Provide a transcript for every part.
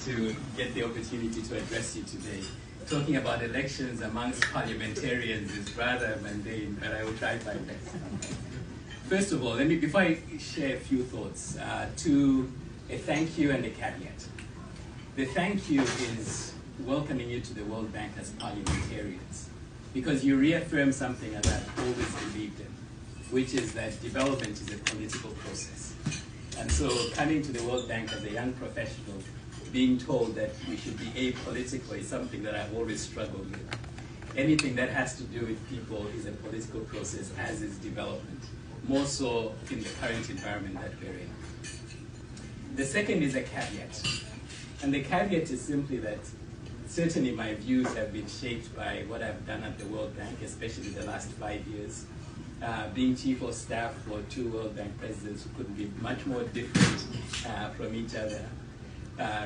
to get the opportunity to address you today. Talking about elections amongst parliamentarians is rather mundane, but I will try my best. First of all, before I share a few thoughts, to a thank you and a caveat. The thank you is welcoming you to the World Bank as parliamentarians, because you reaffirm something that I've always believed in, which is that development is a political process. And so coming to the World Bank as a young professional, being told that we should be apolitical is something that I've always struggled with. Anything that has to do with people is a political process, as is development, more so in the current environment that we're in. The second is a caveat. And the caveat is simply that certainly my views have been shaped by what I've done at the World Bank, especially the last 5 years. Being chief of staff for two World Bank presidents who couldn't be much more different from each other,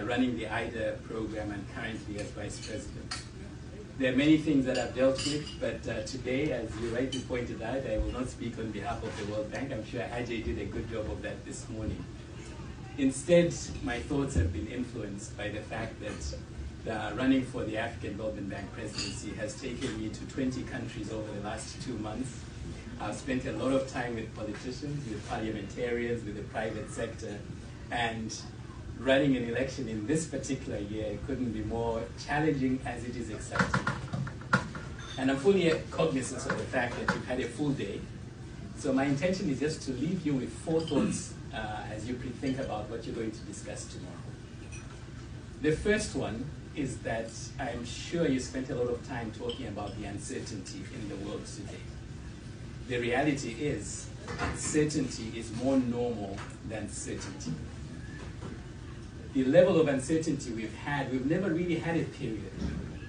running the IDA program and currently as vice president. There are many things that I've dealt with, but today, as you rightly pointed out, I will not speak on behalf of the World Bank. I'm sure Ajay did a good job of that this morning. Instead, my thoughts have been influenced by the fact that running for the African Development Bank presidency has taken me to 20 countries over the last 2 months. I've spent a lot of time with politicians, with parliamentarians, with the private sector, and running an election in this particular year couldn't be more challenging as it is exciting. And I'm fully cognizant of the fact that you've had a full day. So my intention is just to leave you with 4 thoughts as you think about what you're going to discuss tomorrow. The first one is that I'm sure you spent a lot of time talking about the uncertainty in the world today. The reality is, uncertainty is more normal than certainty. The level of uncertainty we've never really had a period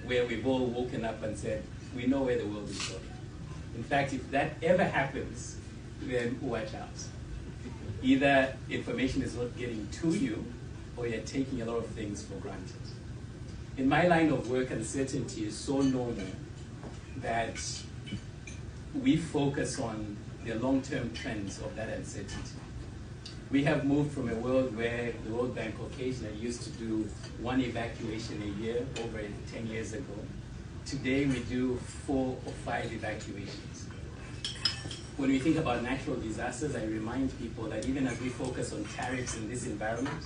where we've all woken up and said, we know where the world is going. In fact, if that ever happens, then watch out. Either information is not getting to you, or you're taking a lot of things for granted. In my line of work, uncertainty is so normal that we focus on the long-term trends of that uncertainty. We have moved from a world where the World Bank occasionally used to do 1 evacuation a year over 10 years ago. Today we do 4 or 5 evacuations. When we think about natural disasters, I remind people that even as we focus on tariffs in this environment,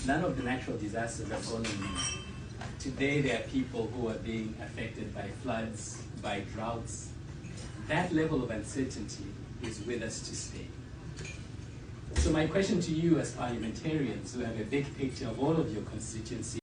none of the natural disasters have gone unnoticed. Today there are people who are being affected by floods, by droughts. That level of uncertainty is with us to stay. So my question to you as parliamentarians who have a big picture of all of your constituencies